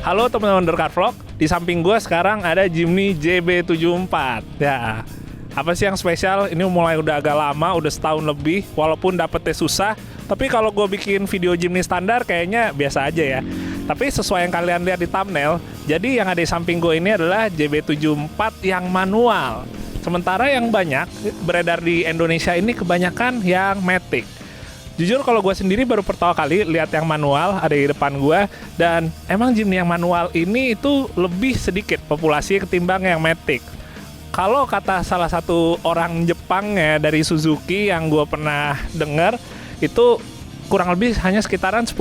Halo teman-teman Undercar Vlog, di samping gue sekarang ada Jimny JB74. Ya, apa sih yang spesial? Ini mulai udah agak lama, udah setahun lebih, walaupun dapetnya susah. Tapi kalau gue bikin video Jimny standar kayaknya biasa aja ya. Tapi sesuai yang kalian lihat di thumbnail, jadi yang ada di samping gue ini adalah JB74 yang manual. Sementara yang banyak beredar di Indonesia ini kebanyakan yang matic. Jujur kalau gue sendiri baru pertama kali lihat yang manual ada di depan gue, dan emang Jimny yang manual ini itu lebih sedikit populasi ketimbang yang matic. Kalau kata salah satu orang Jepang ya dari Suzuki yang gue pernah dengar, itu kurang lebih hanya sekitaran 10%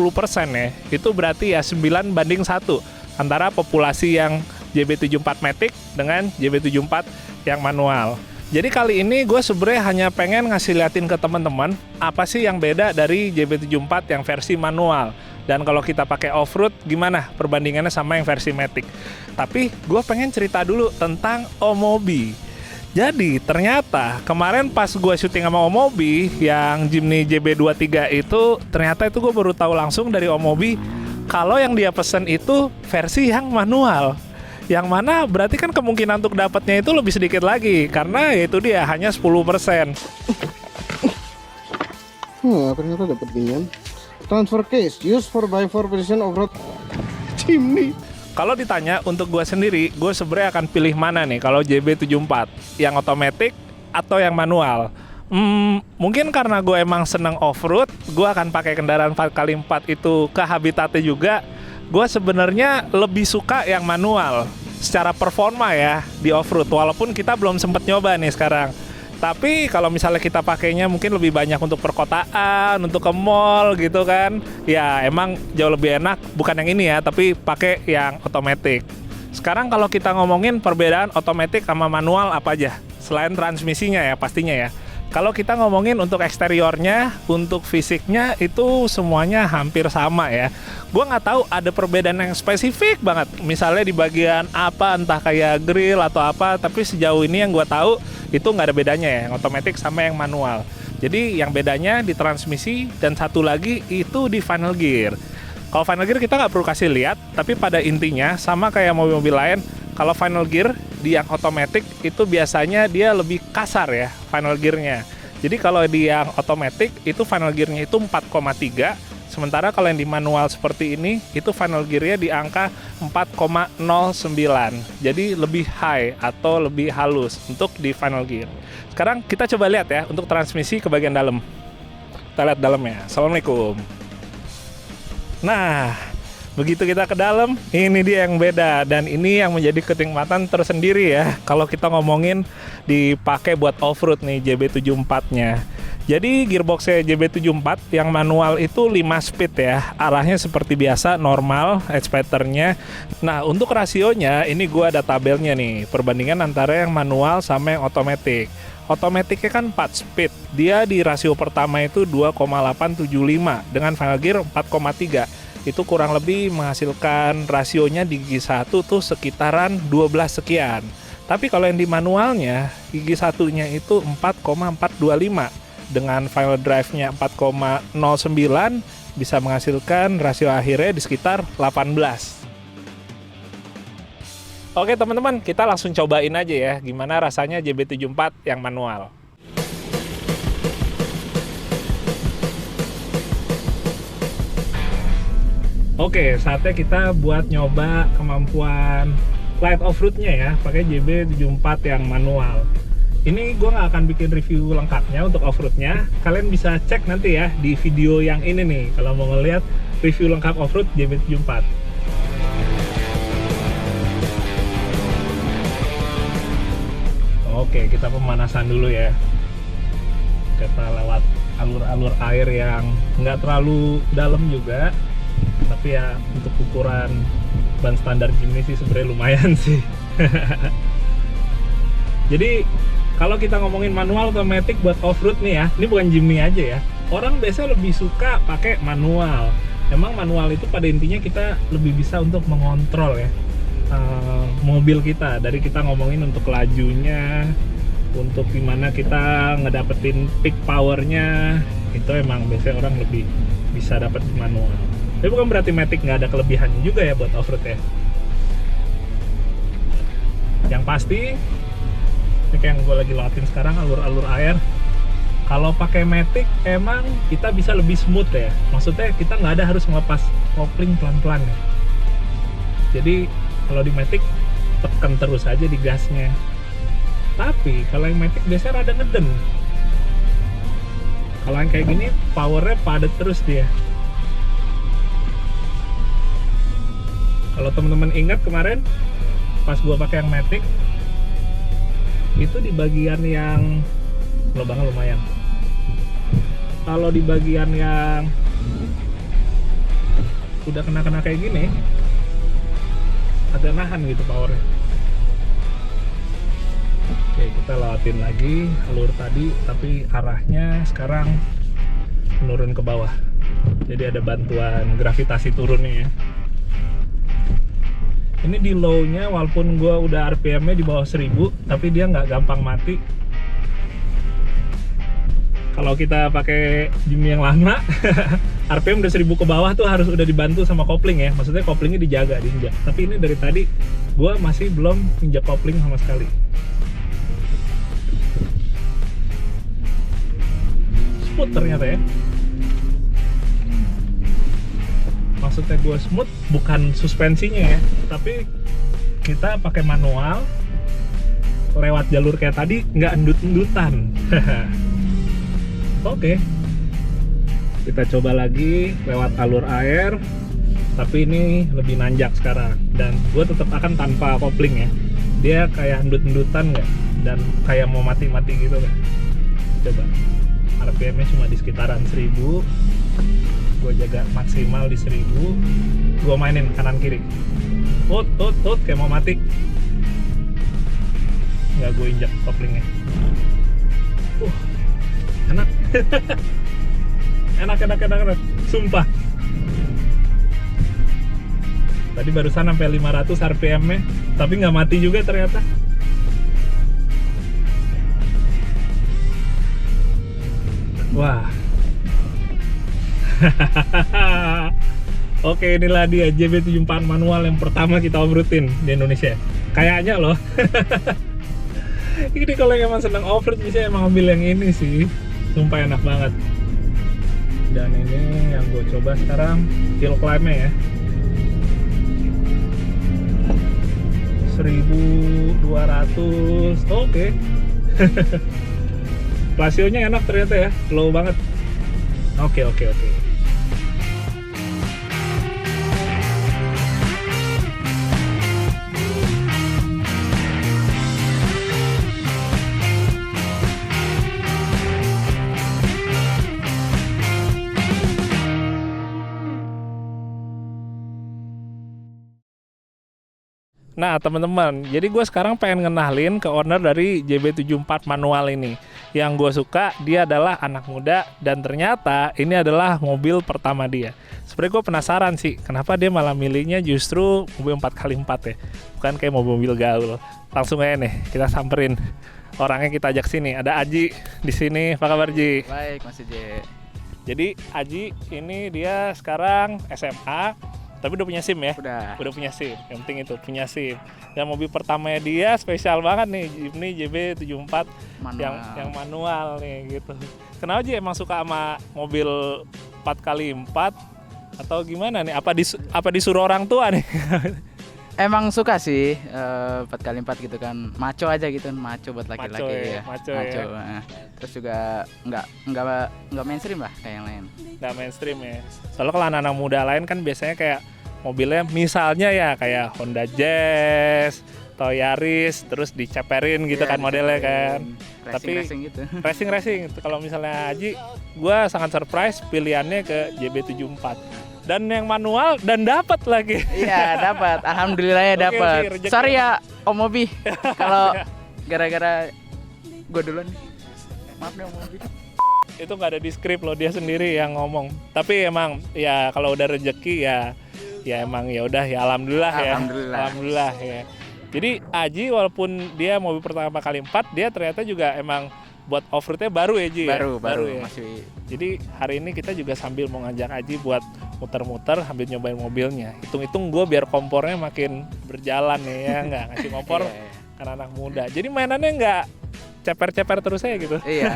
ya. Itu berarti ya 9:1 antara populasi yang JB74 matic dengan JB74 yang manual. Jadi kali ini gue sebenarnya hanya pengen ngasih liatin ke teman-teman apa sih yang beda dari JB74 yang versi manual. Dan kalau kita pakai off-road gimana perbandingannya sama yang versi matic. Tapi gue pengen cerita dulu tentang Omobi. Jadi ternyata kemarin pas gue syuting sama Omobi yang Jimny JB23 itu, ternyata itu gue baru tahu langsung dari Omobi kalau yang dia pesen itu versi yang manual. Yang mana berarti kan kemungkinan untuk dapatnya itu lebih sedikit lagi, karena itu dia hanya 10%. Ternyata dapat ginian. Transfer case used for by-4 position off-road Jimny. Kalau ditanya untuk gue sendiri, gue sebenarnya akan pilih mana nih kalau JB74, yang otomatis atau yang manual? Mungkin karena gue emang seneng off-road, gue akan pakai kendaraan 4x4 itu ke habitatnya juga. Gue sebenarnya lebih suka yang manual secara performa ya di off-road, walaupun kita belum sempet nyoba nih sekarang. Tapi kalau misalnya kita pakainya mungkin lebih banyak untuk perkotaan, untuk ke mall gitu kan, ya emang jauh lebih enak, bukan yang ini ya, tapi pakai yang otomatis. Sekarang kalau kita ngomongin perbedaan otomatis sama manual apa aja? Selain transmisinya ya pastinya ya. Kalau kita ngomongin untuk eksteriornya, untuk fisiknya itu semuanya hampir sama ya. Gue nggak tahu ada perbedaan yang spesifik banget. Misalnya di bagian apa, entah kayak grill atau apa. Tapi sejauh ini yang gue tahu itu nggak ada bedanya ya, yang otomatis sama yang manual. Jadi yang bedanya di transmisi dan satu lagi itu di final gear. Kalau final gear kita nggak perlu kasih lihat, tapi pada intinya sama kayak mobil-mobil lain. Kalau final gear di yang otomatis itu biasanya dia lebih kasar ya final gearnya. Jadi kalau di yang otomatis itu final gearnya itu 4,3, sementara kalau yang di manual seperti ini itu final gearnya di angka 4,09. Jadi lebih high atau lebih halus untuk di final gear. Sekarang kita coba lihat ya untuk transmisi ke bagian dalam. Kita lihat dalamnya. Assalamualaikum. Nah, begitu kita ke dalam, ini dia yang beda, dan ini yang menjadi kenikmatan tersendiri ya kalau kita ngomongin dipakai buat off-road nih JB74-nya. Jadi gearboxnya JB74 yang manual itu 5 speed ya, arahnya seperti biasa normal edge pattern-nya. Nah, untuk rasionya ini gua ada tabelnya nih, perbandingan antara yang manual sama yang otomatis. Otomatiknya kan 4 speed, dia di rasio pertama itu 2,875 dengan final gear 4,3. Itu kurang lebih menghasilkan rasionya di gigi 1 tuh sekitaran 12 sekian. Tapi kalau yang di manualnya, gigi satunya itu 4,425 dengan final drive-nya 4,09 bisa menghasilkan rasio akhirnya di sekitar 18. Oke teman-teman, kita langsung cobain aja ya gimana rasanya JB74 yang manual. Oke, saatnya kita buat nyoba kemampuan light off-roadnya ya, pakai JB74 yang manual. Ini gue nggak akan bikin review lengkapnya untuk off-roadnya. Kalian bisa cek nanti ya di video yang ini nih, kalau mau ngeliat review lengkap off-road JB74. Oke, kita pemanasan dulu ya. Kita lewat alur-alur air yang nggak terlalu dalam juga. Tapi ya untuk ukuran ban standar Jimny sih sebenarnya lumayan sih. Jadi kalau kita ngomongin manual otomatis buat off-road nih ya, ini bukan Jimny aja ya, orang biasanya lebih suka pakai manual. Emang manual itu pada intinya kita lebih bisa untuk mengontrol ya mobil kita, dari kita ngomongin untuk lajunya, untuk gimana kita ngedapetin peak powernya, itu emang biasanya orang lebih bisa dapet di manual. Tapi bukan berarti Matic nggak ada kelebihannya juga ya buat off-road ya. Yang pasti, ini kayak yang gue lagi lewatin sekarang, alur-alur air. Kalau pakai Matic emang kita bisa lebih smooth ya. Maksudnya kita nggak ada harus ngelepas kopling pelan-pelan ya. Jadi kalau di Matic tekan terus aja di gasnya. Tapi kalau yang Matic biasanya rada ngeden. Kalau yang kayak gini powernya padat terus dia. Kalau teman-teman ingat kemarin pas gua pakai yang Matic itu di bagian yang lubangnya lumayan. Kalau di bagian yang udah kena-kena kayak gini agak nahan gitu powernya. Oke, kita lewatin lagi alur tadi tapi arahnya sekarang menurun ke bawah. Jadi ada bantuan gravitasi turunnya ya. Ini di low-nya walaupun gua udah RPM-nya di bawah 1000 tapi dia nggak gampang mati. Kalau kita pakai Jimny yang lama RPM udah 1000 ke bawah tuh harus udah dibantu sama kopling ya. Maksudnya koplingnya dijaga, diinjak. Tapi ini dari tadi gua masih belum injak kopling sama sekali. Smooth ternyata ya. Maksudnya gue smooth bukan suspensinya ya, tapi kita pakai manual lewat jalur kayak tadi nggak endut-endutan. Oke, kita coba lagi lewat alur air, tapi ini lebih nanjak sekarang dan gue tetap akan tanpa kopling ya. Dia kayak endut-endutan nggak dan kayak mau mati-mati gitu kan. Coba RPM-nya cuma di sekitaran 1000, gue jaga maksimal di 1000, gue mainin kanan kiri, tut kayak mau mati, nggak gue injak koplingnya. Enak. enak, sumpah. Tadi barusan sampai 500 RPM-nya, tapi nggak mati juga ternyata. Wah. Oke, inilah dia JB74 manual yang pertama kita off-roadin di Indonesia. Kayaknya loh. Ini kalau emang seneng off-road bisa emang ambil yang ini sih. Sumpah enak banget. Dan ini yang gue coba sekarang hill climb-nya ya. 1200. Oke. Rasionya enak ternyata ya, low banget. Oke. Nah teman-teman, jadi gue sekarang pengen ngenalin ke owner dari JB74 manual ini. Yang gue suka, dia adalah anak muda dan ternyata ini adalah mobil pertama dia. Sebenarnya gue penasaran sih, kenapa dia malah milihnya justru mobil 4x4 ya, bukan kayak mobil gaul. Langsung aja nih, kita samperin orangnya, kita ajak sini. Ada Aji di sini, apa kabar Ji? Baik, Mas J. Jadi Aji ini dia sekarang SMA. Tapi udah punya SIM ya? Udah punya SIM, yang penting itu punya SIM. Dan mobil pertamanya dia spesial banget nih, Jimny JB74 yang manual nih gitu. Kenapa aja emang suka sama mobil 4x4 atau gimana nih? Apa disuruh orang tua nih? Emang suka sih 4x4 gitu kan, maco aja gitu, maco buat laki-laki ya. Maco. Ya. Terus juga nggak mainstream lah kayak yang lain. Nggak mainstream ya. Soalnya kalau anak-anak muda lain kan biasanya kayak mobilnya misalnya ya kayak Honda Jazz atau Yaris, terus diceperin gitu kan modelnya kan. Racing gitu. Racing. Kalau misalnya Aji, gue sangat surprise pilihannya ke JB74. Dan yang manual dan dapat lagi. Iya, dapat. Alhamdulillah ya dapat. Sorry ya Om Obi. Kalau gara-gara gue duluan. Maaf nih Om Obi. Itu nggak ada di skrip loh, dia sendiri yang ngomong. Tapi emang ya kalau udah rezeki ya emang ya udah ya alhamdulillah ya. Alhamdulillah ya. Jadi Aji walaupun dia mobil pertama kali 4, dia ternyata juga emang buat off-roadnya baru ya Ji? Baru ya? masih. Jadi hari ini kita juga sambil mau ngajak Aji buat muter-muter sambil nyobain mobilnya. Hitung-hitung gue biar kompornya makin berjalan nih ya, nggak ngasih kompor kan anak muda. Jadi mainannya nggak ceper-ceper terus aja gitu. Iya.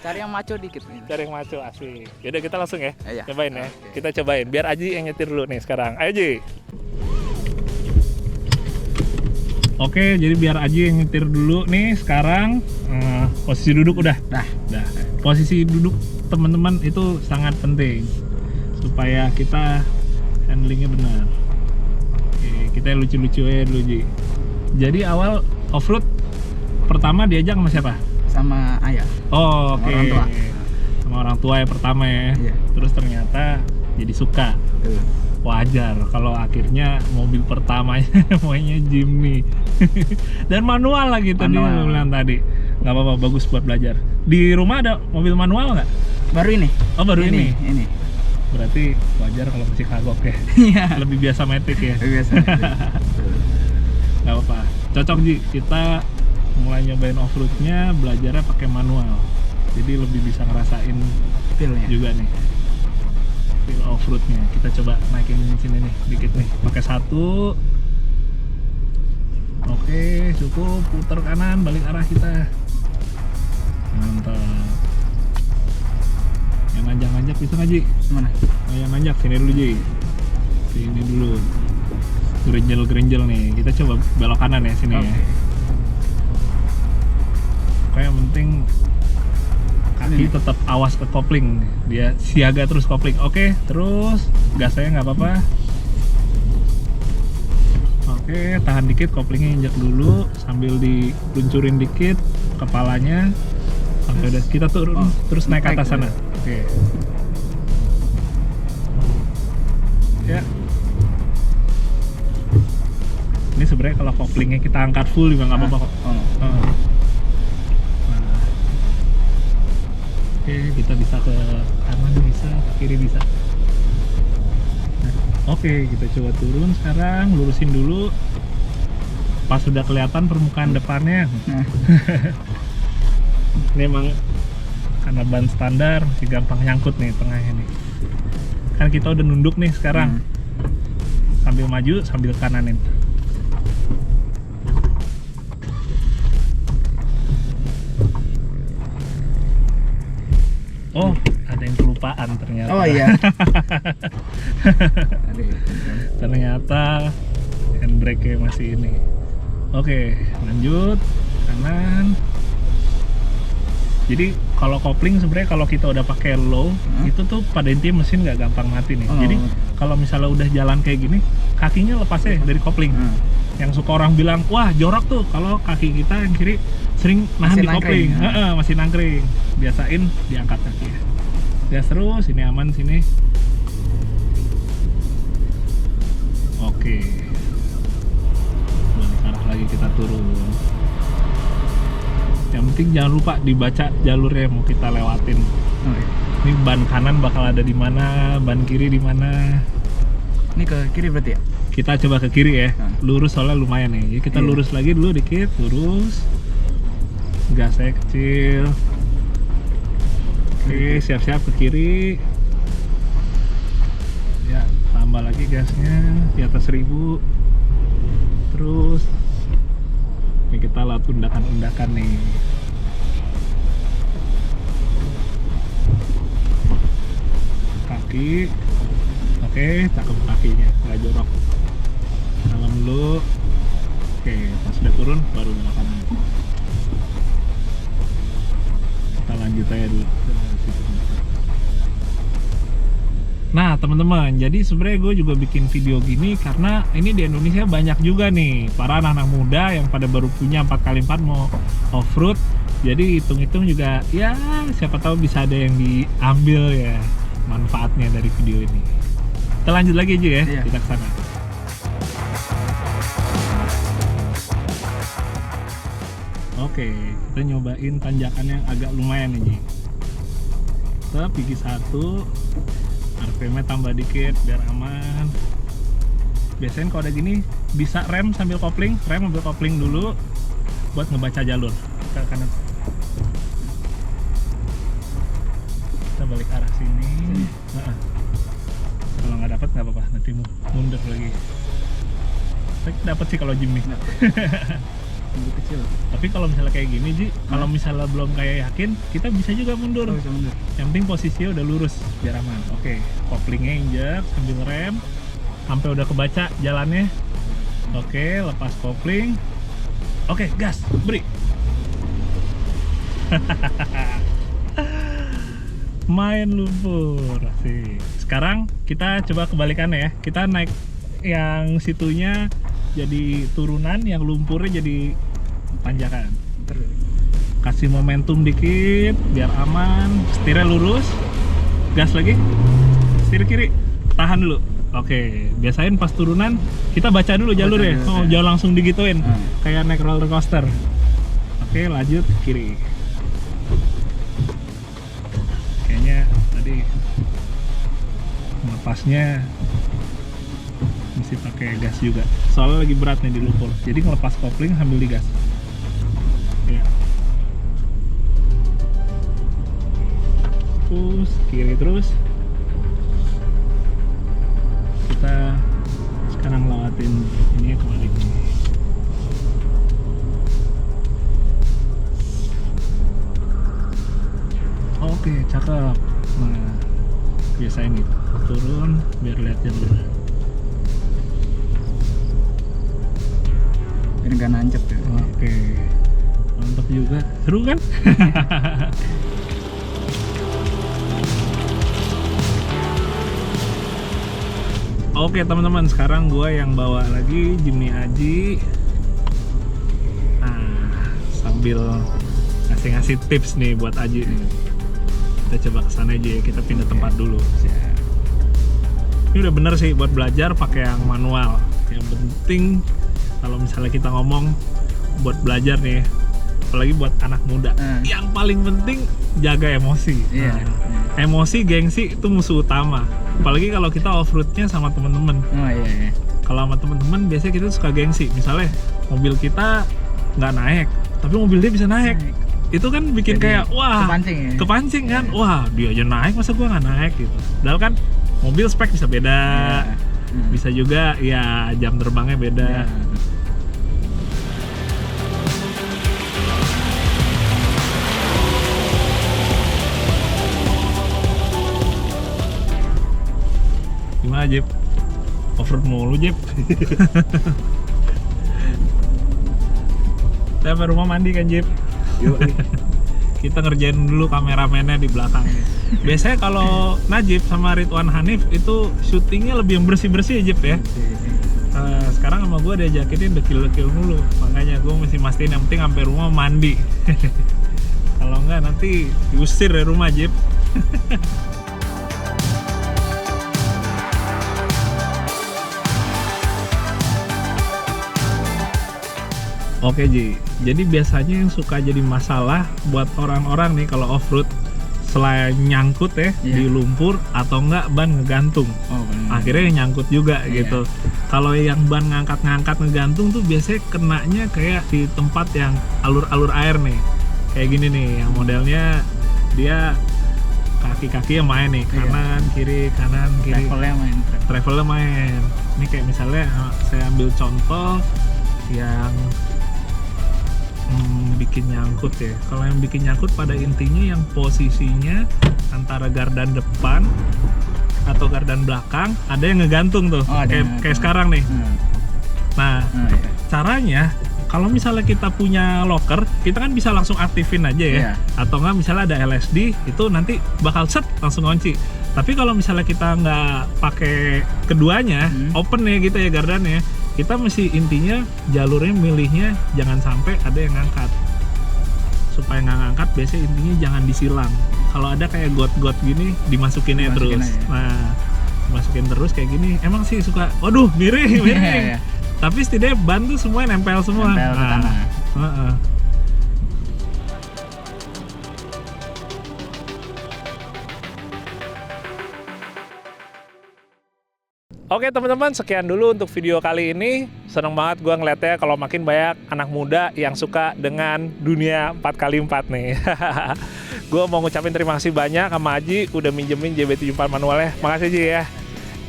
Cari yang maco dikit nih. Cari yang maco asli. Yaudah kita langsung ya, Iya. cobain ya. Oke. Kita cobain. Biar Aji yang nyetir dulu nih sekarang. Ayo Ji. Oke, jadi biar Aji yang nyetir dulu nih sekarang. Posisi duduk udah. Dah. Posisi duduk teman-teman itu sangat penting supaya kita handlingnya benar. Oke, kita lucu-lucu aja dulu Ji. Jadi awal off-road pertama diajak sama siapa? Sama ayah. Oh, oke. Orang tua. Sama orang tua ya pertama ya. Iya. Terus ternyata jadi suka. Betul. Wajar kalau akhirnya mobil pertamanya maunya Jimny. Dan manual lagi tadi Manual. lu bilang tadi. Nggak apa-apa, bagus buat belajar. Di rumah ada mobil manual nggak? Baru ini. Oh, baru ini. Ini. Berarti wajar kalau masih kagok ya. Iya. Lebih biasa matic ya. Biasa. Nggak apa-apa. Cocok Ji, kita mulai nyobain off-roadnya belajarnya pakai manual. Jadi lebih bisa ngerasain Feel-nya. juga nih feel off-roadnya. Kita coba naikin sini nih dikit nih, pakai 1. Oke, cukup. Putar kanan, balik arah kita. Mantap. Yang nanjak-nanjak bisa nggak Ji? Mana? Nah, yang nanjak sini dulu Ji. Sini dulu. Gerinjel nih. Kita coba belok kanan ya sini ya. Pokoknya yang penting kaki tetap awas ke kopling, dia siaga terus kopling. Oke, terus gas saya nggak apa-apa. Oke, tahan dikit, koplingnya injak dulu sambil diluncurin dikit kepalanya sampai udah kita turun terus naik ke atas sana. Oke. Ya. Ini sebenarnya kalau koplingnya kita angkat full juga nggak apa-apa kok. Nah. Oke, kita bisa ke kanan bisa, ke kiri bisa. Nah, oke, kita coba turun sekarang, lurusin dulu. Pas sudah kelihatan permukaan depannya. Ini emang karena ban standar masih gampang nyangkut nih tengahnya nih. Kan kita udah nunduk nih sekarang. Sambil maju, sambil kananin. Oh, ada yang kelupaan ternyata. Oh iya. Ternyata handbrake-nya masih ini. Oke, lanjut kanan. Jadi kalau kopling sebenarnya kalau kita udah pakai low, itu tuh pada intinya mesin nggak gampang mati nih. Jadi kalau misalnya udah jalan kayak gini, kakinya lepasnya dari kopling. Yang suka orang bilang, wah jorok tuh kalau kaki kita yang kiri sering nahan di kopling. Masih nangkring. Biasain diangkat kaki ya. Gas terus, ini aman sini. Oke. Balik arah lagi kita turun. Yang penting jangan lupa dibaca jalurnya mau kita lewatin. Ini ban kanan bakal ada di mana, ban kiri di mana. Ini ke kiri berarti ya? Kita coba ke kiri ya. Lurus soalnya lumayan nih. Jadi kita lurus lagi dulu dikit, lurus. Gasnya kecil. Oke, siap-siap ke kiri. Ya, tambah lagi gasnya di atas 1000. Terus ini kita lihat undakan-undakan nih. Kaki. Oke, cakep kakinya, nggak jorok. Salam dulu. Oke, pas sudah turun baru belok kanan. Kita lanjut aja dulu. Nah teman-teman, jadi sebenarnya gue juga bikin video gini karena ini di Indonesia banyak juga nih para anak-anak muda yang pada baru punya 4x4 mau off-road. Jadi hitung-hitung juga ya siapa tahu bisa ada yang diambil ya manfaatnya dari video ini. Kita lanjut lagi aja ya, kita ke sana. Oke, kita nyobain tanjakan yang agak lumayan nih. Kita gigi 1. RPM-nya tambah dikit biar aman. Biasanya kalau ada gini bisa rem sambil kopling, dulu buat ngebaca jalur. Ke kanan. Kita balik arah sini. nggak apa-apa, nanti mundur lagi. Dapat sih kalau Jimmy. Lebih kecil. Tapi kalau misalnya kayak gini Ji, kalau misalnya belum kayak yakin, kita bisa juga mundur. Bisa mundur. Yang penting posisinya udah lurus biar aman. Oke, koplingnya injek sambil rem sampai udah kebaca jalannya. Oke, lepas kopling. Oke, gas, beri. Main lumpur sih. Sekarang kita coba kebalikannya ya. Kita naik yang situnya jadi turunan, yang lumpurnya jadi tanjakan. Kasih momentum dikit biar aman. Setirnya lurus. Gas lagi. Setir kiri. Tahan dulu. Oke, biasain pas turunan kita baca dulu jalur ya. Oh, jangan langsung digituin. Kayak naik roller coaster. Oke, lanjut kiri. Kayaknya tadi melepasnya mesti pakai gas juga. Soalnya lagi berat nih di lumpur. Jadi ngelepas kopling sambil digas. Ya. Terus kiri terus. Kita sekarang lewatin ini kembali. Oke, cakep. Nah, biasain gitu. Turun biar lihat jalur. Ini nggak nancep ya. Oke, mantap juga. Seru kan? Oke teman-teman, sekarang gue yang bawa lagi Jimny Aji. Nah, sambil ngasih tips nih buat Aji nih. Kita coba kesana aja ya, kita pindah tempat dulu. Ini udah bener sih buat belajar pakai yang manual. Yang penting kalau misalnya kita ngomong buat belajar nih, apalagi buat anak muda, yang paling penting jaga emosi. Emosi, gengsi itu musuh utama. Apalagi kalau kita off-roadnya sama temen-temen. Kalau sama temen-temen biasanya kita suka gengsi. Misalnya mobil kita nggak naik, tapi mobil dia bisa naik. Itu kan bikin jadi, kayak wah kepancing kan. Wah, dia aja naik, masa gua nggak naik gitu. Padahal kan mobil spek bisa beda. Bisa juga ya jam terbangnya beda. Gimana Jip? Off-road mulu Jip. Kita sampai rumah mandi kan Jip? Yuk. Kita ngerjain dulu kameramennya di belakangnya. Biasanya kalau Najib sama Ridwan Hanif itu syutingnya lebih yang bersih-bersih ya Jip ya. Sekarang sama gue diajakin dekil-dekil mulu. Makanya gue mesti mastiin yang penting sampai rumah mandi. Kalau enggak nanti diusir dari rumah Jip. Oke Ji, jadi biasanya yang suka jadi masalah buat orang-orang nih kalau off-road selain nyangkut ya di lumpur atau enggak ban ngegantung. Akhirnya nyangkut juga gitu. Kalau yang ban ngangkat-ngangkat ngegantung tuh biasanya kenanya kayak di tempat yang alur-alur air nih. Kayak gini nih, yang modelnya dia kaki-kakinya main nih, kanan kiri. Travelnya main. Ini kayak misalnya saya ambil contoh yang bikin nyangkut ya. Kalau yang bikin nyangkut pada intinya yang posisinya antara gardan depan atau gardan belakang ada yang ngegantung tuh, kayak sekarang nih. Nah, caranya kalau misalnya kita punya locker, kita kan bisa langsung aktifin aja ya. Atau nggak misalnya ada LSD, itu nanti bakal set langsung kunci. Tapi kalau misalnya kita nggak pakai keduanya, open ya gitu ya gardannya, kita mesti intinya jalurnya milihnya jangan sampai ada yang ngangkat. Supaya nggak ngangkat, biasanya intinya jangan disilang. Kalau ada kayak got-got gini, dimasukin terus. Nah, dimasukin terus kayak gini, emang sih suka, waduh miring. Tapi setidaknya ban tuh semuanya nempel semua. Nempel ke tanah. Oke teman-teman, sekian dulu untuk video kali ini. Seneng banget gue ngeliatnya kalau makin banyak anak muda yang suka dengan dunia 4x4 nih. Gue mau ngucapin terima kasih banyak sama Aji udah minjemin JB74 manualnya. Makasih Ji ya.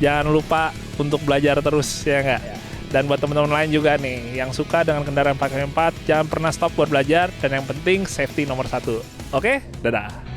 jangan lupa untuk belajar terus ya nggak. Dan buat teman-teman lain juga nih yang suka dengan kendaraan pakai 4, jangan pernah stop buat belajar, dan yang penting safety nomor 1. Oke, dadah.